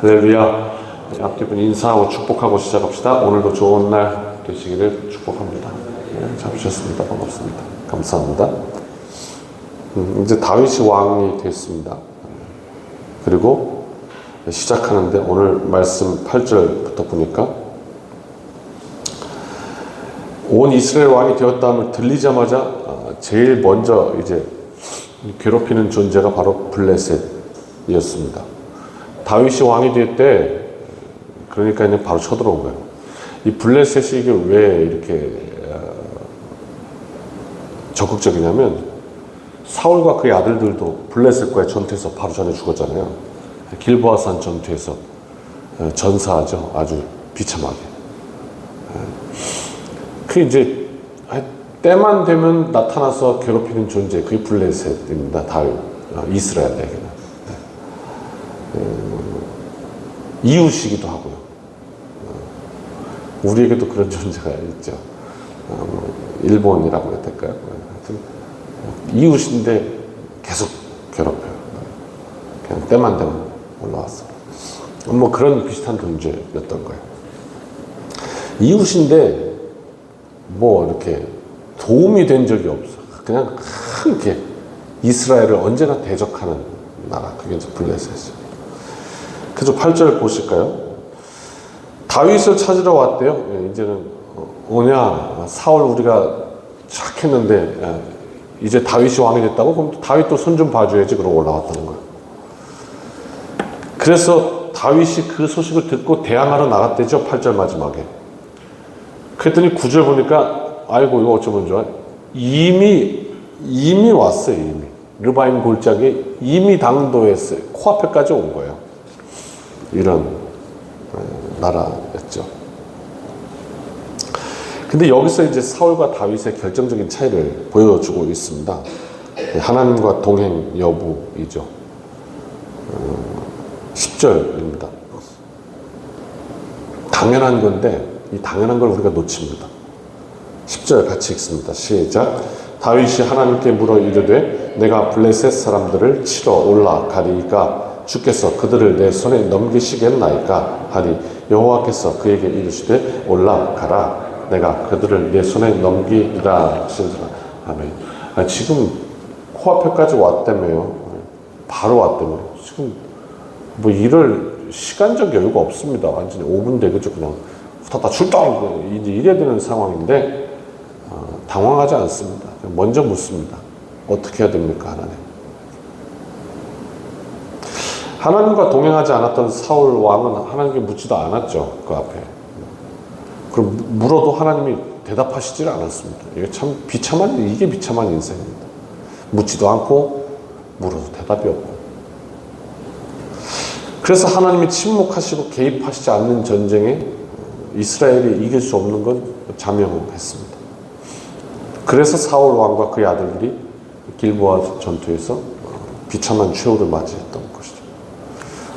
할렐루야. 앞뒤 분 인사하고 축복하고 시작합시다. 오늘도 좋은 날 되시기를 축복합니다. 잡으셨습니다. 반갑습니다. 감사합니다. 이제 다윗이 왕이 됐습니다. 그리고 시작하는데 오늘 말씀 8절부터 보니까 온 이스라엘 왕이 되었다함을 들리자마자 제일 먼저 이제 괴롭히는 존재가 바로 블레셋이었습니다. 다윗이 왕이 될 때 그러니까 그냥 바로 쳐들어온 거예요. 이 블레셋이 이게 왜 이렇게 적극적이냐면 사울과 그의 아들들도 블레셋과의 전투에서 바로 전에 죽었잖아요. 길보아산 전투에서 전사하죠. 아주 비참하게. 그 이제 때만 되면 나타나서 괴롭히는 존재, 그게 블레셋입니다. 다윗, 이스라엘에게는. 이웃이기도 하고요. 우리에게도 그런 존재가 있죠. 일본이라고 해야 될까요? 하여튼 이웃인데 계속 괴롭혀요. 그냥 때만 되면 올라왔어. 뭐 그런 비슷한 존재였던 거예요. 이웃인데 뭐 이렇게 도움이 된 적이 없어. 그냥 크게 이스라엘을 언제나 대적하는 나라. 그게 이제 블레셋이죠. 그래서 8절 보실까요? 다윗을 찾으러 왔대요. 이제는 오냐, 사울 우리가 착 했는데 이제 다윗이 왕이 됐다고? 그럼 다윗도 손 좀 봐줘야지. 그러고 올라왔다는 거예요. 그래서 다윗이 그 소식을 듣고 대항하러 나갔대죠. 8절 마지막에. 그랬더니 9절 보니까 아이고 이거 어쩌면 좋아. 이미 왔어요. 이미 르바임 골짜기에 이미 당도했어요. 코앞에까지 온 거예요. 이런 나라였죠. 근데 여기서 이제 사울과 다윗의 결정적인 차이를 보여주고 있습니다. 하나님과 동행 여부이죠. 10절입니다. 당연한 건데 이 당연한 걸 우리가 놓칩니다. 10절 같이 읽습니다. 시작. 다윗이 하나님께 물어 이르되 내가 블레셋 사람들을 치러 올라가리이까 주께서 그들을 내 손에 넘기시겠나이까 하니 여호와께서 그에게 이르시되 올라가라. 내가 그들을 내 손에 넘기리라 하시니라. 아멘. 지금 코앞에까지 왔다며요. 바로 왔다며요. 지금 뭐 이럴 시간적 여유가 없습니다. 완전히 5분 되겠죠. 그냥 후다다 출동 이제 이래야 되는 상황인데 당황하지 않습니다. 먼저 묻습니다. 어떻게 해야 됩니까, 하나님? 하나님과 동행하지 않았던 사울 왕은 하나님께 묻지도 않았죠. 그 앞에. 그럼 물어도 하나님이 대답하시질 않았습니다. 이게 참 이게 비참한 인생입니다. 묻지도 않고 물어도 대답이 없고. 그래서 하나님이 침묵하시고 개입하시지 않는 전쟁에 이스라엘이 이길 수 없는 건 자명했습니다. 그래서 사울 왕과 그의 아들들이 길보아 전투에서 비참한 최후를 맞이했던 것이죠.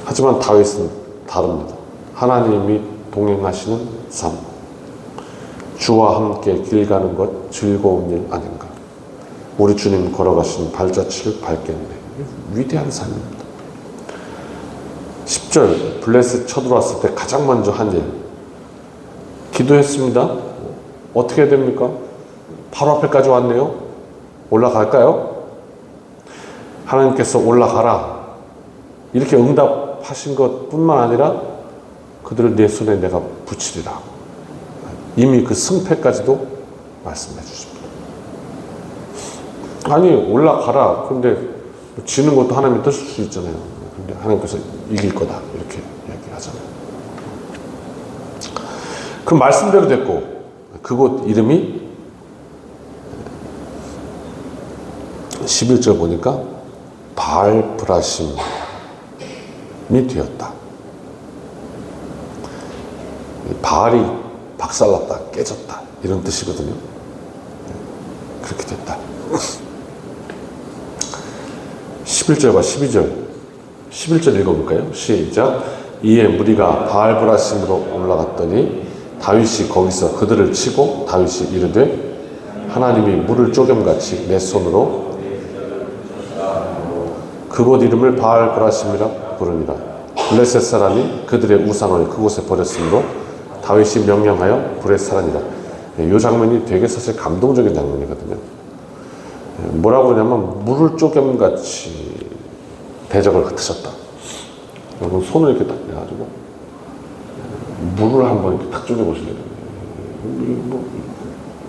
하지만 다윗은 다릅니다. 하나님이 동행하시는 삶. 주와 함께 길 가는 것 즐거운 일 아닌가. 우리 주님 걸어가신 발자취를 밟겠네. 위대한 삶입니다. 10절 블레셋 쳐들어왔을 때 가장 먼저 한 일. 기도했습니다. 어떻게 해야 됩니까? 바로 앞에까지 왔네요. 올라갈까요? 하나님께서 올라가라. 이렇게 응답하신 것뿐만 아니라 그들을 내 손에 내가 붙이리라. 이미 그 승패까지도 말씀해 주십니다. 아니 올라가라. 그런데 지는 것도 하나님의 뜻일 수 있잖아요. 근데 하나님께서 이길 거다. 이렇게 이야기하잖아요. 그럼 말씀대로 됐고 그곳 이름이 11절 보니까 바알브라심이 되었다. 바알이 박살났다, 깨졌다 이런 뜻이거든요. 그렇게 됐다. 11절과 12절 11절 읽어볼까요? 시작. 이에 무리가 바알브라심으로 올라갔더니 다윗이 거기서 그들을 치고 다윗이 이르되 하나님이 물을 쪼개같이 내 손으로 그곳 이름을 바알브라심이라 부르니라. 블레셋 사람이 그들의 우상을 그곳에 버렸으므로 다윗이 명령하여 불에 살아니라. 이 장면이 되게 사실 감동적인 장면이거든요. 뭐라고 그러냐면 물을 쪼개같이 대적을 흩으셨다. 여러분 손을 이렇게 딱 해가지고 물을 한번 이렇게 탁 쪼개보실래요?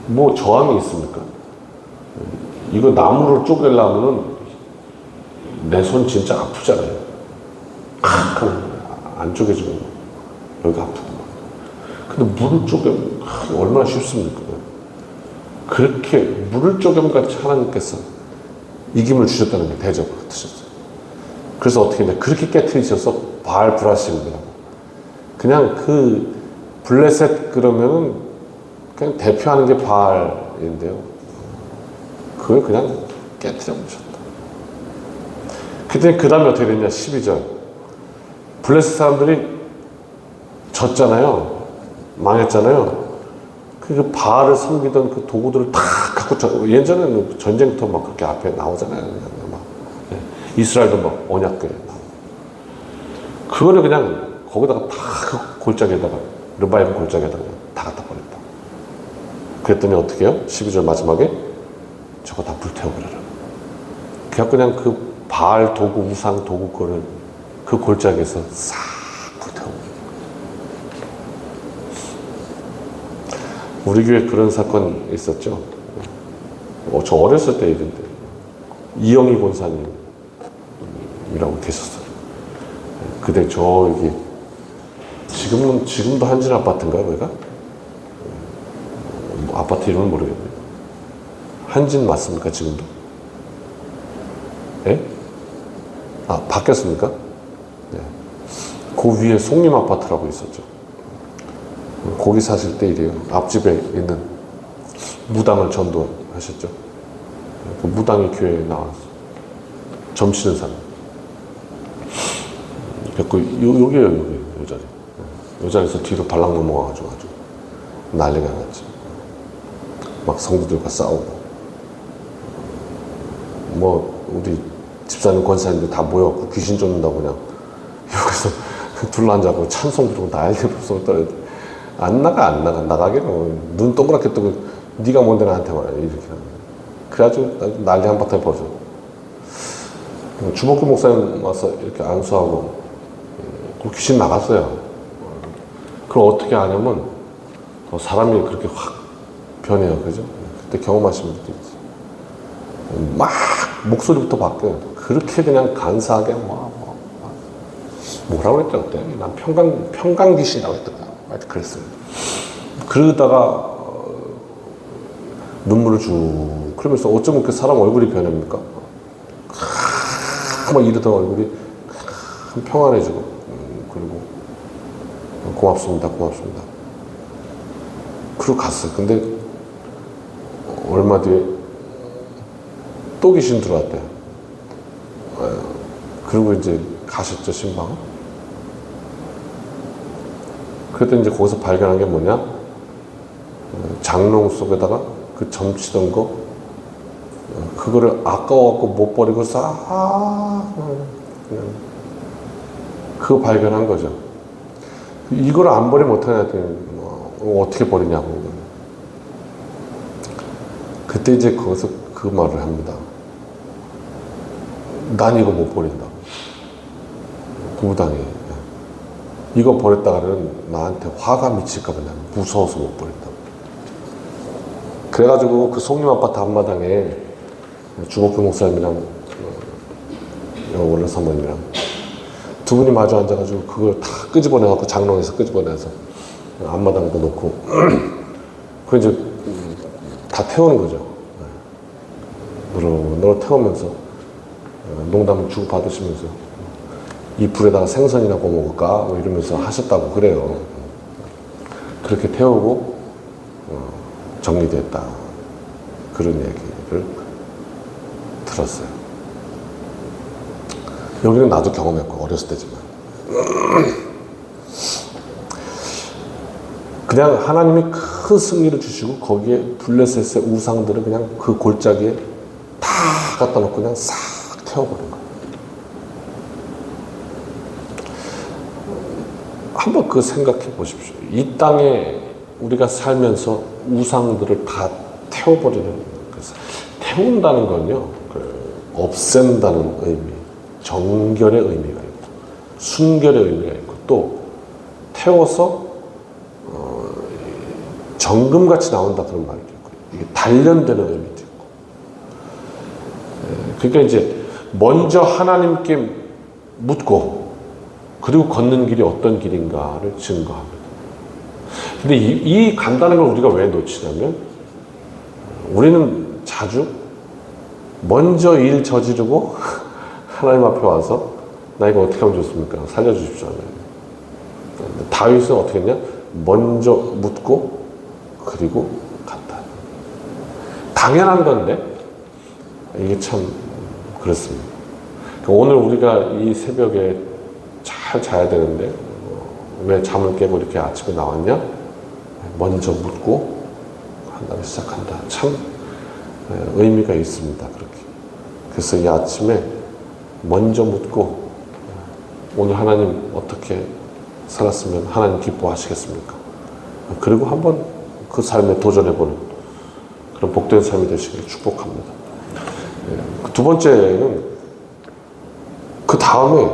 뭐 저항이 있습니까? 이거 나무를 쪼개려면은 내 손 진짜 아프잖아요. 안 쪼개지면 여기가 아프구만. 근데 물을 쪼개면 얼마나 쉽습니까? 그렇게 물을 쪼개면같이 하나님께서 이김을 주셨다는 게 대접을 흩으셨어요. 그래서 어떻게 했냐, 그렇게 깨트리셔서 바알 브라심이라고. 그냥 그 블레셋 그러면은 그냥 대표하는 게 바알인데요. 그걸 그냥 깨트려 버리셨다. 그때 그 다음에 어떻게 됐냐, 12절. 블레셋 사람들이 졌잖아요. 망했잖아요. 그 바알을 섬기던 그 도구들을 다 갖고, 예전에는 전쟁터 막 그렇게 앞에 나오잖아요. 막. 이스라엘도 막 언약궤. 그거를 그냥 거기다가 다 그 골짜기에다가, 르바임 골짜기에다가 다 갖다 버렸다. 그랬더니 어떻게 해요? 12절 마지막에 저거 다 불태워버려라. 그냥 그 바알 도구, 우상 도구 거를 그 골짜기에서 싹 불태워버려요. 우리 교회 그런 사건 있었죠. 저 어렸을 때 일인데 이영희 권사님이라고 계셨어요. 그때 저기 지금도 한진 아파트인가요, 거기가? 아파트 이름은 모르겠네요. 한진 맞습니까, 지금도? 예? 아, 바뀌었습니까? 네. 그 위에 송림 아파트라고 있었죠. 거기 사실 때 이래요. 앞집에 있는 무당을 전도하셨죠. 그 무당이 교회에 나와서 점치는 사람. 여기에요, 여기. 요 자리. 요 자리에서 뒤로 발락 넘어가가지고 아주 난리가 났죠. 막 성도들과 싸우고. 뭐, 우리 집사님 권사님들 다 모여갖고 귀신 쫓는다고 그냥 여기서 둘러앉아고 찬송 부르고 난리 없어. 안 나가기는 눈 동그랗게 뜨고 네가 뭔데 나한테 말해 이렇게 그래가지고 난리 한바탕 벌어져. 주목구 목사님 와서 이렇게 안수하고 그 귀신 나갔어요. 그걸 어떻게 하냐면 사람이 그렇게 확 변해요. 그죠? 그때 경험하신 분도 있지. 막 목소리부터 바뀌어요. 그렇게 그냥 간사하게 뭐라고 그랬죠 그때? 난 평강 귀신이라고 했더라. 그랬어요. 그러다가 눈물을 쭉 그러면서 어쩌면 그 사람 얼굴이 변합니까? 막 이러던 얼굴이 평안해지고 그리고 고맙습니다. 그러고 갔어요. 근데 얼마 뒤에 또 귀신 들어왔대요. 그리고 이제 가셨죠, 신방. 그랬더니 이제 거기서 발견한 게 뭐냐? 장롱 속에다가 그 점치던 거, 그거를 아까워갖고 못 버리고 그거 발견한 거죠. 이걸 안 버리면 어떡하냐, 어떻게 버리냐고. 그때 이제 거기서 그 말을 합니다. 난 이거 못 버린다. 무당이. 이거 버렸다가는 나한테 화가 미칠까봐 난 무서워서 못 버린다. 그래가지고 그 송림 아파트 앞마당에 주목교 목사님이랑 원래 사모님이랑 두 분이 마주 앉아가지고 그걸 다 끄집어내갖고 장롱에서 끄집어내서 앞마당에다 놓고 그걸 이제 다 태우는 거죠. 너로 태우면서 농담을 주고받으시면서 이 불에다가 생선이나 구워 먹을까? 뭐 이러면서 하셨다고 그래요. 그렇게 태우고 정리됐다. 그런 얘기를 들었어요. 여기는 나도 경험했고 어렸을 때지만 그냥 하나님이 큰 승리를 주시고 거기에 블레셋의 우상들을 그냥 그 골짜기에 다 갖다 놓고 그냥 싹 태워버린 거예요. 한번 그 생각해 보십시오. 이 땅에 우리가 살면서 우상들을 다 태워버리는 거예요. 태운다는 건요, 없앤다는 의미, 정결의 의미가 있고, 순결의 의미가 있고, 또 태워서 정금같이 나온다 그런 말도 있고, 이게 단련되는 의미도 있고. 그러니까 이제 먼저 하나님께 묻고, 그리고 걷는 길이 어떤 길인가를 증거합니다. 근데 이 간단한 걸 우리가 왜 놓치냐면, 우리는 자주 먼저 일 저지르고 하나님 앞에 와서 나 이거 어떻게 하면 좋습니까? 살려주십시오. 다윗은 어떻게 했냐? 먼저 묻고 그리고 갔다. 당연한 건데 이게 참 그렇습니다. 오늘 우리가 이 새벽에 잘 자야 되는데 왜 잠을 깨고 이렇게 아침에 나왔냐? 먼저 묻고 한 다음에 시작한다. 참 의미가 있습니다. 그렇게. 그래서 이 아침에 먼저 묻고 오늘 하나님 어떻게 살았으면 하나님 기뻐하시겠습니까? 그리고 한번 그 삶에 도전해보는 그런 복된 삶이 되시길 축복합니다. 두 번째는 그 다음에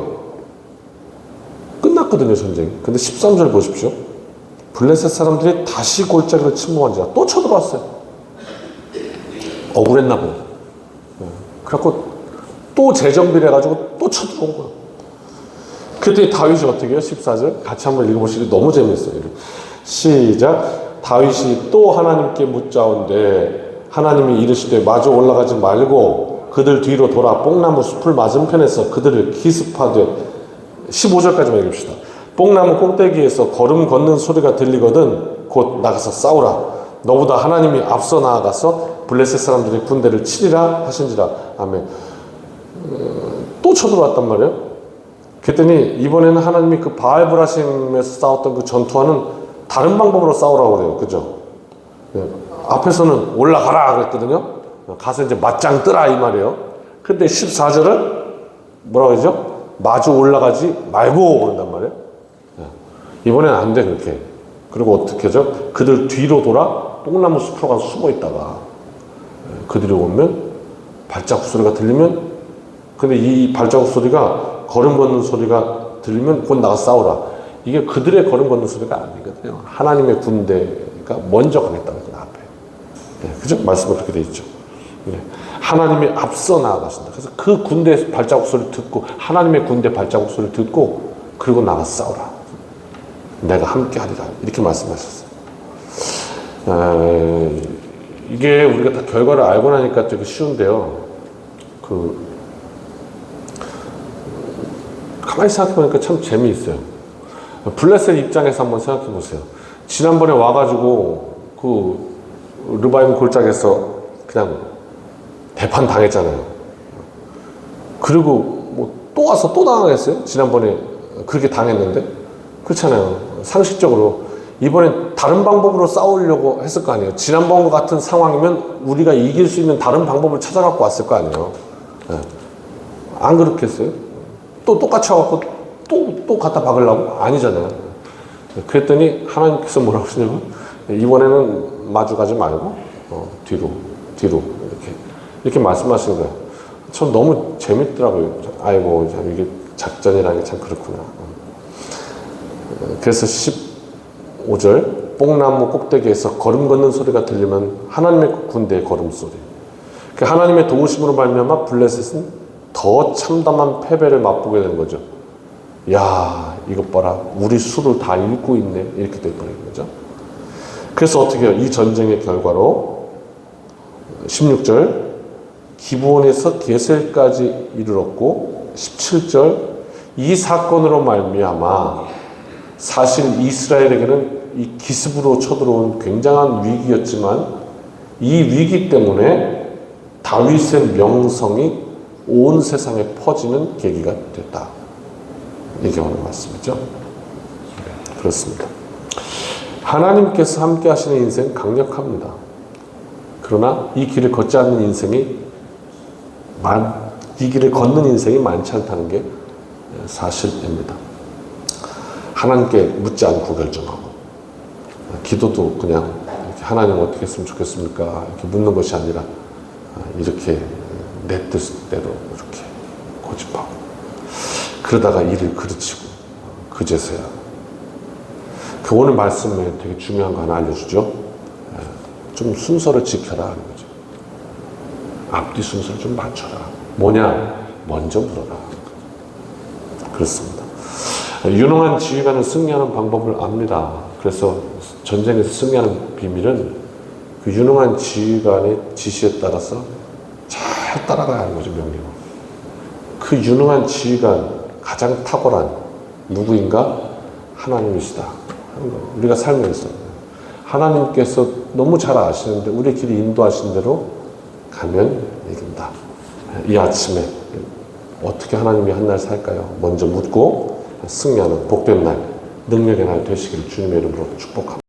끝났거든요, 전쟁이. 근데 13절 보십시오. 블레셋 사람들이 다시 골짜기로 침몰한지라 또 쳐들어왔어요. 억울했나 보다. 그래갖고 또 재정비를 해가지고 또 쳐들어온 거예요. 그때 다윗이 어떻게 해요? 14절 같이 한번 읽어보시기 너무 재밌어요. 시작. 다윗이 또 하나님께 묻자온데 하나님이 이르시되 마주 올라가지 말고 그들 뒤로 돌아 뽕나무 숲을 맞은편에서 그들을 기습하되 15절까지만 읽읍시다. 뽕나무 꼭대기에서 걸음 걷는 소리가 들리거든 곧 나가서 싸우라. 너보다 하나님이 앞서 나아가서 블레셋 사람들의 군대를 치리라 하신지라. 아멘. 또 쳐들어왔단 말이에요. 그랬더니 이번에는 하나님이 그 바알브라심에서 싸웠던 그 전투와는 다른 방법으로 싸우라고 그래요. 그죠? 앞에서는 올라가라 그랬거든요. 가서 이제 맞짱 뜨라 이 말이에요. 근데 14절은 뭐라고 그러죠? 마주 올라가지 말고 그런단 말이에요. 이번엔 안 돼 그렇게. 그리고 어떻게 하죠? 그들 뒤로 돌아 뽕나무 숲으로 가서 숨어 있다가 그들이 오면 발자국 소리가 들리면, 근데 이 발자국 소리가 걸음 걷는 소리가 들리면 곧 나가 싸우라. 이게 그들의 걸음 걷는 소리가 아니거든요. 하나님의 군대가 먼저 가겠다는 그 앞에. 네, 그죠? 말씀은 그렇게 돼 있죠. 네. 하나님이 앞서 나아가신다. 그래서 그 군대 발자국 소리를 듣고, 하나님의 군대 발자국 소리를 듣고, 그리고 나가 싸우라. 내가 함께 하리라. 이렇게 말씀하셨어요. 이게 우리가 다 결과를 알고 나니까 되게 쉬운데요. 가만히 생각해보니까 참 재미있어요. 블레셋 입장에서 한번 생각해보세요. 지난번에 와가지고 그 르바임 골짜기에서 그냥 대판 당했잖아요. 그리고 뭐 또 와서 또 당하겠어요? 지난번에 그렇게 당했는데? 그렇잖아요. 상식적으로 이번엔 다른 방법으로 싸우려고 했을 거 아니에요. 지난번과 같은 상황이면 우리가 이길 수 있는 다른 방법을 찾아갖고 왔을 거 아니에요. 안 그렇겠어요? 또 똑같이 와갖고 또 갖다 박으려고? 아니잖아요. 그랬더니 하나님께서 뭐라고 하시냐면 이번에는 마주 가지 말고 뒤로 이렇게 말씀하시는 거예요. 전 너무 재밌더라고요. 아이고 참 이게 작전이라는 게 참 그렇구나. 그래서 15절 뽕나무 꼭대기에서 걸음 걷는 소리가 들리면 하나님의 군대의 걸음소리. 하나님의 도우심으로 말미암아 블레셋은 더 참담한 패배를 맛보게 되는 거죠. 야, 이것 봐라. 우리 수를 다 잃고 있네. 이렇게 돼버리는 거죠. 그래서 어떻게 해요? 이 전쟁의 결과로 16절 기브온에서 게셀까지 이르렀고 17절 이 사건으로 말미암아 사실 이스라엘에게는 이 기습으로 쳐들어온 굉장한 위기였지만 이 위기 때문에 다윗의 명성이 온 세상에 퍼지는 계기가 됐다. 이게 오늘 말씀이죠. 그렇습니다. 하나님께서 함께 하시는 인생 강력합니다. 그러나 이 길을 걷지 않는 인생이 이 길을 걷는 인생이 많지 않다는 게 사실입니다. 하나님께 묻지 않고 결정하고, 기도도 그냥 이렇게 하나님 어떻게 했으면 좋겠습니까? 이렇게 묻는 것이 아니라 이렇게 내 뜻대로 이렇게 고집하고, 그러다가 일을 그르치고, 그제서야. 그 오늘 말씀에 되게 중요한 거 하나 알려주죠. 좀 순서를 지켜라 하는 거죠. 앞뒤 순서를 좀 맞춰라. 뭐냐? 먼저 물어라. 그렇습니다. 유능한 지휘관은 승리하는 방법을 압니다. 그래서 전쟁에서 승리하는 비밀은 그 유능한 지휘관의 지시에 따라서 잘 따라가야 하는 거죠, 명령을. 그 유능한 지휘관, 가장 탁월한 누구인가? 하나님이시다 하는 거예요. 우리가 살면서 하나님께서 너무 잘 아시는데 우리 길이 인도하신 대로 가면 이긴다. 이 아침에 어떻게 하나님이 한 날 살까요? 먼저 묻고 승리하는 복된 날, 능력의 날 되시기를 주님의 이름으로 축복합니다.